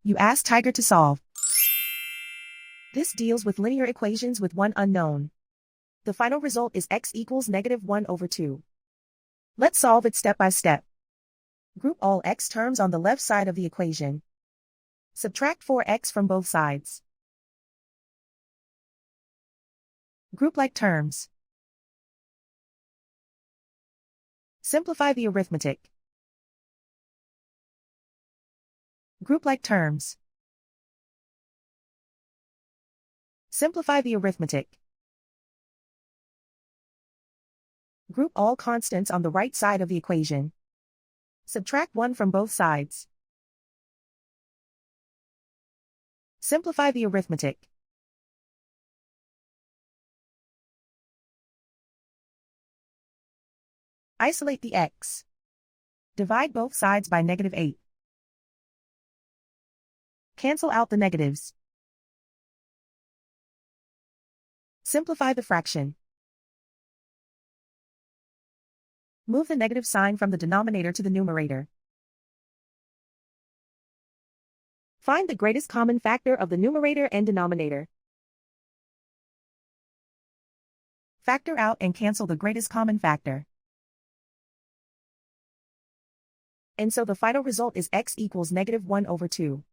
You ask Tiger to solve. This deals with linear equations with one unknown. The final result is x equals -1/2. Let's solve it step by step. Group all x terms on the left side of the equation. Subtract 4x from both sides. Group like terms. Simplify the arithmetic. Group like terms. Simplify the arithmetic. Group all constants on the right side of the equation. Subtract 1 from both sides. Simplify the arithmetic. Isolate the x. Divide both sides by -8. Cancel out the negatives. Simplify the fraction. Move the negative sign from the denominator to the numerator. Find the greatest common factor of the numerator and denominator. Factor out and cancel the greatest common factor. And so the final result is x equals -1/2.